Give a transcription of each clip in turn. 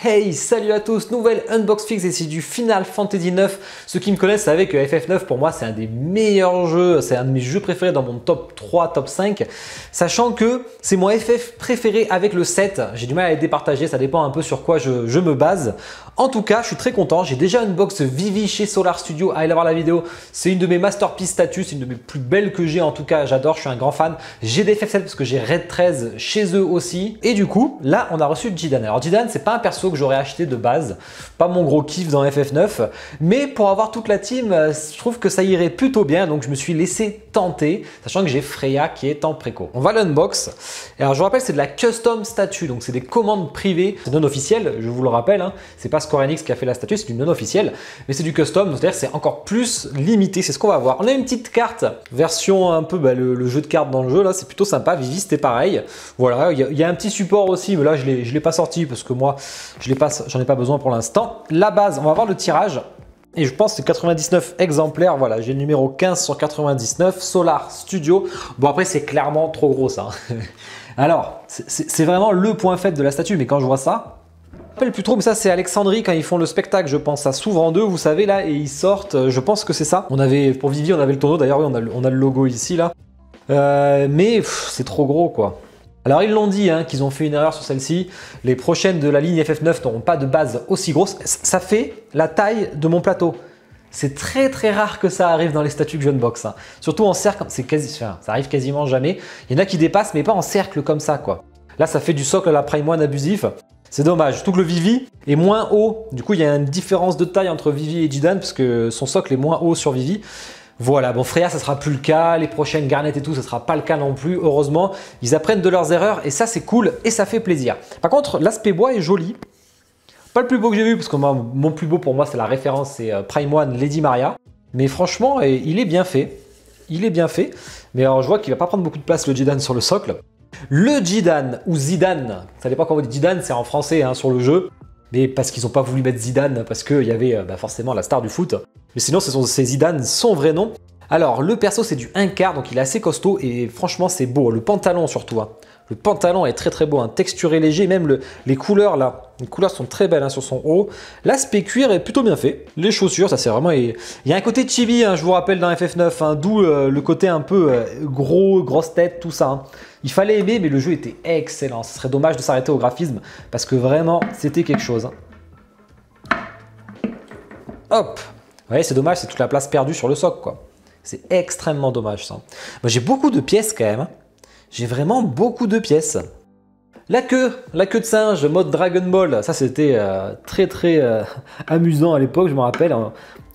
Hey, salut à tous, nouvelle Unbox Fix et c'est du Final Fantasy 9. Ceux qui me connaissent savent que FF9 pour moi c'est un des meilleurs jeux, c'est un de mes jeux préférés dans mon top 3, top 5. Sachant que c'est mon FF préféré avec le 7, j'ai du mal à les départager, ça dépend un peu sur quoi je me base. En tout cas, je suis très content, j'ai déjà unbox Vivi chez Solar Studio, allez voir la vidéo. C'est une de mes masterpieces statut, c'est une de mes plus belles que j'ai en tout cas, j'adore, je suis un grand fan. J'ai des FF7 parce que j'ai Red 13 chez eux aussi. Et du coup, là on a reçu Jidan. Alors Jidan c'est pas un perso que j'aurais acheté de base, pas mon gros kiff dans FF9, mais pour avoir toute la team, je trouve que ça irait plutôt bien, donc je me suis laissé tenter, sachant que j'ai Freya qui est en préco. On va l'unbox. Alors je vous rappelle, c'est de la custom statue, donc c'est des commandes privées, c'est non officiel, je vous le rappelle, hein. C'est pas Square Enix qui a fait la statue, c'est du non officiel, mais c'est du custom, c'est-à-dire c'est encore plus limité, c'est ce qu'on va voir. On a une petite carte, version un peu le jeu de cartes dans le jeu, là c'est plutôt sympa. Vivi c'était pareil, voilà, il y a un petit support aussi, mais là je l'ai pas sorti parce que moi j'en ai pas besoin pour l'instant. La base, on va voir le tirage. Et je pense que c'est 99 exemplaires, voilà, j'ai le numéro 15 sur 99, Solar Studio. Bon après c'est clairement trop gros ça. Alors, c'est vraiment le point faible de la statue, mais quand je vois ça, je me rappelle plus trop, mais ça c'est Alexandrie quand ils font le spectacle, je pense, ça s'ouvre en deux, vous savez là, et ils sortent, je pense que c'est ça. On avait, pour Vivi on avait le tonneau, d'ailleurs oui, on a le logo ici là. Mais c'est trop gros quoi. Alors ils l'ont dit hein, qu'ils ont fait une erreur sur celle-ci. Les prochaines de la ligne FF9 n'auront pas de base aussi grosse. Ça fait la taille de mon plateau. C'est très très rare que ça arrive dans les statues que je unbox. Hein. Surtout en cercle, ça arrive quasiment jamais. Il y en a qui dépassent mais pas en cercle comme ça quoi. Là ça fait du socle à la Prime One abusif. C'est dommage, surtout que le Vivi est moins haut. Du coup il y a une différence de taille entre Vivi et Jidan parce que son socle est moins haut sur Vivi. Voilà, bon Freya ça sera plus le cas, les prochaines Garnet et tout ça sera pas le cas non plus, heureusement. Ils apprennent de leurs erreurs et ça c'est cool et ça fait plaisir. Par contre l'aspect bois est joli. Pas le plus beau que j'ai vu parce que mon plus beau pour moi c'est la référence, c'est Prime One Lady Maria. Mais franchement il est bien fait, il est bien fait. Mais alors je vois qu'il va pas prendre beaucoup de place le Jidan sur le socle. Le Jidan ou Zidane, ça dépend quand vous dites Jidan, c'est en français hein, sur le jeu. Mais parce qu'ils n'ont pas voulu mettre Zidane, parce qu'il y avait forcément la star du foot. Mais sinon, c'est Zidane, son vrai nom. Alors, le perso, c'est du 1/4, donc il est assez costaud et franchement, c'est beau. Le pantalon surtout. Hein. Le pantalon est très très beau, hein. Texturé léger, même les couleurs là. Les couleurs sont très belles hein, sur son haut. L'aspect cuir est plutôt bien fait. Les chaussures, ça c'est vraiment... Il y a un côté chibi, hein, je vous rappelle, dans FF9, hein, d'où le côté un peu grosse tête, tout ça. Hein. Il fallait aimer, mais le jeu était excellent. Ce serait dommage de s'arrêter au graphisme, parce que vraiment, c'était quelque chose. Hein. Hop! Vous voyez, c'est dommage, c'est toute la place perdue sur le socle, quoi. C'est extrêmement dommage, ça. Moi, j'ai beaucoup de pièces, quand même. Hein. J'ai vraiment beaucoup de pièces. La queue de singe, mode Dragon Ball, ça c'était très très amusant à l'époque, je me rappelle.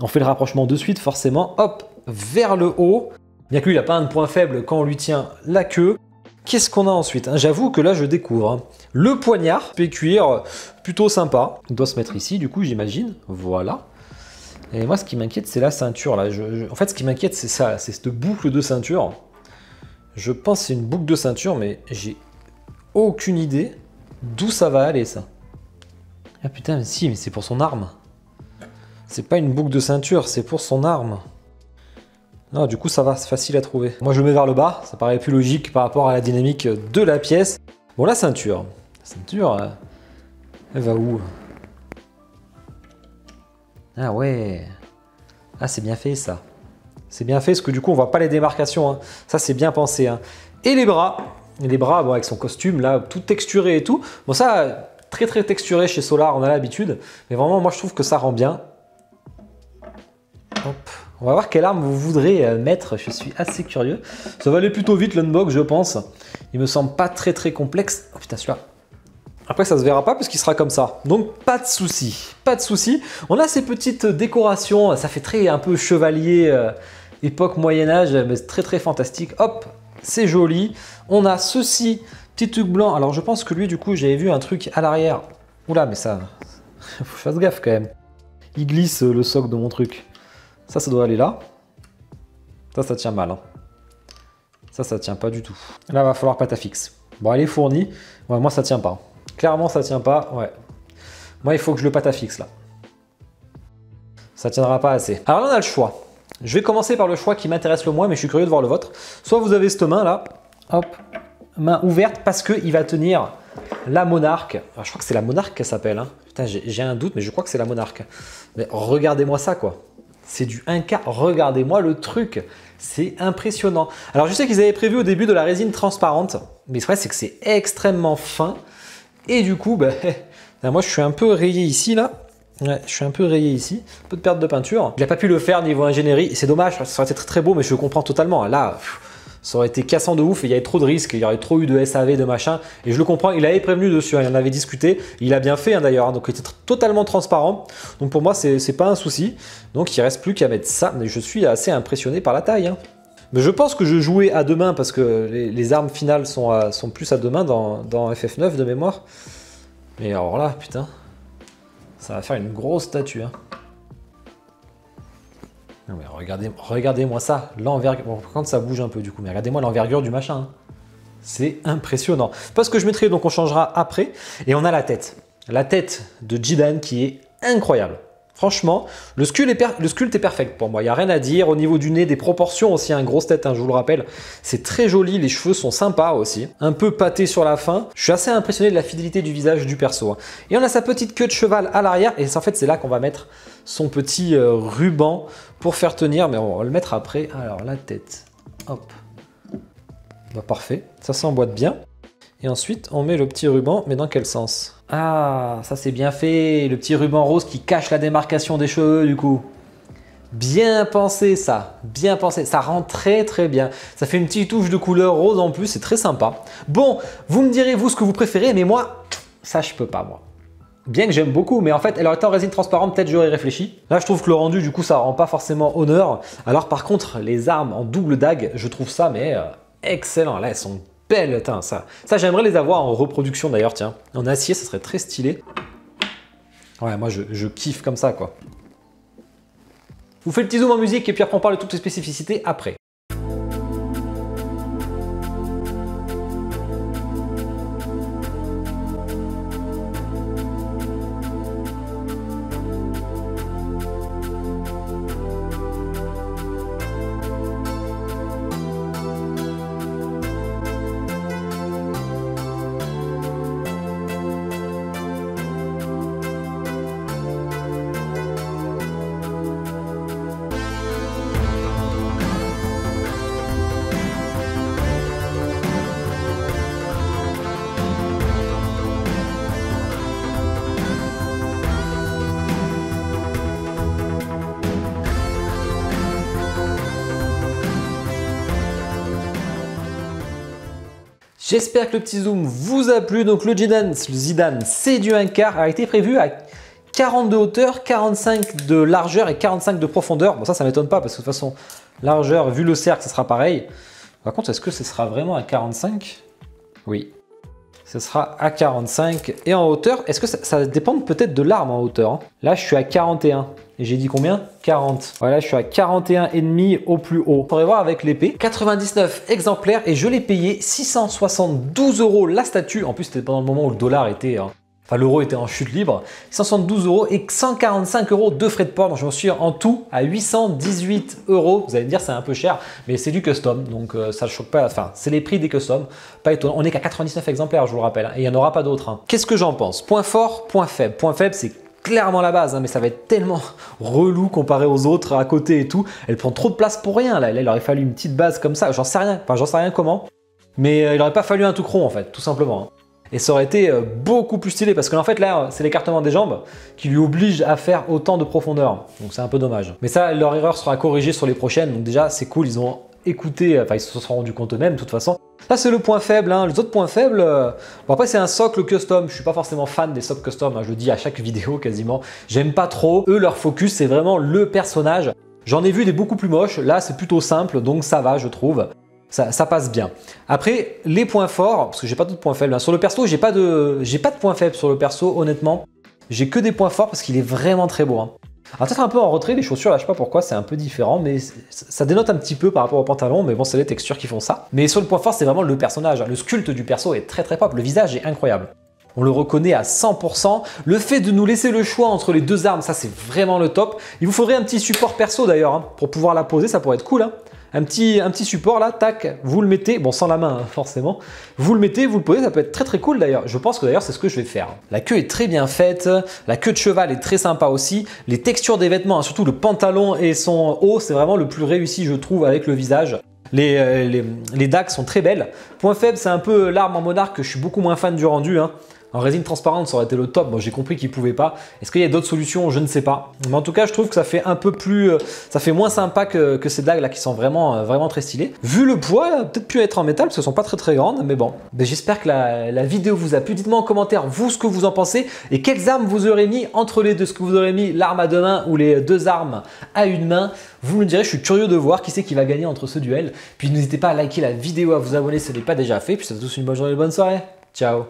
On fait le rapprochement de suite, forcément. Hop, vers le haut. Bien que lui, il n'a pas un point faible quand on lui tient la queue. Qu'est-ce qu'on a ensuite? J'avoue que là, je découvre. Hein. Le poignard, cuir, plutôt sympa. Il doit se mettre ici, du coup, j'imagine. Voilà. Et moi, ce qui m'inquiète, c'est la ceinture. Là. En fait, ce qui m'inquiète, c'est ça. C'est cette boucle de ceinture. Je pense que c'est une boucle de ceinture, mais j'ai aucune idée d'où ça va aller, ça. Ah putain, mais si, mais c'est pour son arme. C'est pas une boucle de ceinture, c'est pour son arme. Non, du coup, ça va, c'est facile à trouver. Moi, je le mets vers le bas, ça paraît plus logique par rapport à la dynamique de la pièce. Bon, la ceinture. La ceinture, elle va où? Ah ouais. Ah, c'est bien fait, ça. C'est bien fait, parce que du coup, on voit pas les démarcations. Hein. Ça, c'est bien pensé. Hein. Et les bras. Les bras, bon, avec son costume, là, tout texturé et tout. Bon, ça, très très texturé chez Solar, on a l'habitude. Mais vraiment, moi, je trouve que ça rend bien. Hop. On va voir quelle arme vous voudrez mettre, je suis assez curieux. Ça va aller plutôt vite l'unbox, je pense. Il me semble pas très très complexe. Oh putain, celui-là. Après, ça se verra pas parce qu'il sera comme ça. Donc, pas de souci. Pas de souci. On a ces petites décorations. Ça fait très un peu chevalier, époque Moyen-Âge, mais très très fantastique. Hop, c'est joli. On a ceci, petit truc blanc. Alors, je pense que lui, du coup, j'avais vu un truc à l'arrière. Oula, mais ça... Faut que je fasse gaffe quand même. Il glisse le socle de mon truc. Ça doit aller là. Ça tient mal. Hein. Ça tient pas du tout. Là, va falloir patafix. Bon, elle est fournie. Ouais, moi, ça tient pas. Clairement, ça tient pas. Ouais. Moi, il faut que je le patafix là. Ça tiendra pas assez. Alors là, on a le choix. Je vais commencer par le choix qui m'intéresse le moins, mais je suis curieux de voir le vôtre. Soit vous avez cette main là. Hop. Main ouverte parce qu'il va tenir la monarque. Alors, je crois que c'est la monarque qu'elle s'appelle. Hein. Putain, j'ai un doute, mais je crois que c'est la monarque. Mais regardez-moi ça, quoi. C'est du 1K. Regardez-moi le truc. C'est impressionnant. Alors, je sais qu'ils avaient prévu au début de la résine transparente. Mais c'est vrai, c'est que c'est extrêmement fin. Et du coup, ben, moi, je suis un peu rayé ici, là. Ouais, je suis un peu rayé ici. Un peu de perte de peinture. Il n'a pas pu le faire niveau ingénierie. C'est dommage. Ça aurait été très, très beau, mais je le comprends totalement. Là... Ça aurait été cassant de ouf et il y avait trop de risques, il y aurait trop eu de SAV, de machin. Et je le comprends, il avait prévenu dessus, hein, il en avait discuté. Il a bien fait hein, d'ailleurs, hein, donc il était totalement transparent. Donc pour moi, c'est pas un souci. Donc il ne reste plus qu'à mettre ça. Mais je suis assez impressionné par la taille. Hein. Mais je pense que je jouais à deux mains parce que les armes finales sont plus à deux mains dans FF9 de mémoire. Mais alors là, putain, ça va faire une grosse statue. Hein. Non mais regardez-moi ça, l'envergure. Bon, par contre, ça bouge un peu du coup, mais regardez-moi l'envergure du machin. Hein. C'est impressionnant. Parce que je mettrai, donc on changera après. Et on a la tête. La tête de Jidan qui est incroyable. Franchement, le sculpte est perfect pour moi. Il n'y a rien à dire. Au niveau du nez, des proportions aussi, une grosse tête, hein, je vous le rappelle. C'est très joli. Les cheveux sont sympas aussi. Un peu pâté sur la fin. Je suis assez impressionné de la fidélité du visage du perso. Hein. Et on a sa petite queue de cheval à l'arrière. Et en fait, c'est là qu'on va mettre son petit ruban pour faire tenir. Mais on va le mettre après. Alors, la tête. Hop. Bah, parfait. Ça s'emboîte bien. Et ensuite, on met le petit ruban. Mais dans quel sens ? Ah, ça c'est bien fait, le petit ruban rose qui cache la démarcation des cheveux du coup. Bien pensé ça, bien pensé, ça rend très très bien. Ça fait une petite touche de couleur rose en plus, c'est très sympa. Bon, vous me direz vous ce que vous préférez, mais moi, ça je peux pas moi. Bien que j'aime beaucoup, mais en fait, elle aurait été en résine transparente, peut-être j'aurais réfléchi. Là, je trouve que le rendu, du coup, ça rend pas forcément honneur. Alors par contre, les armes en double dague, je trouve ça, mais excellent. Là, elles sont belle, ça j'aimerais les avoir en reproduction d'ailleurs, tiens. En acier, ça serait très stylé. Ouais, moi je kiffe comme ça, quoi. Je vous fais le petit zoom en musique et puis après on parle de toutes les spécificités après. J'espère que le petit zoom vous a plu. Donc le Zidane, c'est du 1/4, a été prévu à 40 de hauteur, 45 de largeur et 45 de profondeur. Bon ça m'étonne pas parce que de toute façon, largeur, vu le cercle, ça sera pareil. Par contre, est-ce que ce sera vraiment à 45? Oui. Ce sera à 45. Et en hauteur, est-ce que ça dépend peut-être de l'arme en hauteur hein. Là, je suis à 41. Et j'ai dit combien? 40. Voilà, je suis à 41,5 au plus haut. On pourrait voir avec l'épée. 99 exemplaires et je l'ai payé 672 € la statue. En plus, c'était pendant le moment où le dollar était... Enfin, l'euro était en chute libre. 172 € et 145 € de frais de port. Donc, je m'en suis en tout à 818 €. Vous allez me dire, c'est un peu cher, mais c'est du custom. Donc, ça ne choque pas. Enfin, c'est les prix des customs. Pas étonnant. On n'est qu'à 99 exemplaires, je vous le rappelle. Hein, et il n'y en aura pas d'autres. Hein. Qu'est-ce que j'en pense? Point fort, point faible. Point faible, c'est clairement la base, hein, mais ça va être tellement relou comparé aux autres à côté et tout. Elle prend trop de place pour rien. Là, il aurait fallu une petite base comme ça. J'en sais rien. Enfin, j'en sais rien comment. Mais il n'aurait pas fallu un tout chrome, en fait, tout simplement. Hein. Et ça aurait été beaucoup plus stylé parce que en fait là c'est l'écartement des jambes qui lui oblige à faire autant de profondeur. Donc c'est un peu dommage. Mais ça, leur erreur sera corrigée sur les prochaines. Donc déjà c'est cool, ils ont écouté, enfin ils se sont rendus compte eux-mêmes de toute façon. Là c'est le point faible, hein. Les autres points faibles, bon après c'est un socle custom. Je suis pas forcément fan des socles custom, hein. Je le dis à chaque vidéo quasiment. J'aime pas trop. Eux leur focus c'est vraiment le personnage. J'en ai vu des beaucoup plus moches. Là c'est plutôt simple donc ça va je trouve. Ça passe bien. Après, les points forts, parce que j'ai pas d'autres points faibles. Hein. Sur le perso, j'ai pas de points faibles sur le perso, honnêtement. J'ai que des points forts parce qu'il est vraiment très beau. Hein. Alors peut-être un peu en retrait, les chaussures, là, je sais pas pourquoi, c'est un peu différent, mais ça dénote un petit peu par rapport au pantalon, mais bon, c'est les textures qui font ça. Mais sur le point fort, c'est vraiment le personnage. Hein. Le sculpte du perso est très très propre, le visage est incroyable. On le reconnaît à 100%. Le fait de nous laisser le choix entre les deux armes, ça c'est vraiment le top. Il vous faudrait un petit support perso d'ailleurs, hein, pour pouvoir la poser, ça pourrait être cool. Hein. un petit support là, tac, vous le mettez, bon sans la main hein, forcément, vous le mettez, vous le posez, ça peut être très cool d'ailleurs. Je pense que d'ailleurs c'est ce que je vais faire. La queue est très bien faite, la queue de cheval est très sympa aussi. Les textures des vêtements, hein, surtout le pantalon et son haut, c'est vraiment le plus réussi je trouve avec le visage. Les dagues sont très belles. Point faible, c'est un peu l'arme en monarque que je suis beaucoup moins fan du rendu. Hein. En résine transparente, ça aurait été le top. Bon, j'ai compris qu'ils ne pouvaient pas. Est-ce qu'il y a d'autres solutions? Je ne sais pas. Mais en tout cas, je trouve que ça fait un peu plus... ça fait moins sympa que ces dagues là qui sont vraiment très stylées. Vu le poids, peut-être pu être en métal parce qu'elles sont pas très grandes. Mais bon, j'espère que la vidéo vous a plu. Dites-moi en commentaire, vous, ce que vous en pensez. Et quelles armes vous aurez mis entre les deux. Est-ce que vous aurez mis l'arme à deux mains ou les deux armes à une main? Vous me direz, je suis curieux de voir qui c'est qui va gagner entre ce duel. Puis n'hésitez pas à liker la vidéo, à vous abonner si ce n'est pas déjà fait. Puis ça vous souhaite une bonne journée, une bonne soirée. Ciao.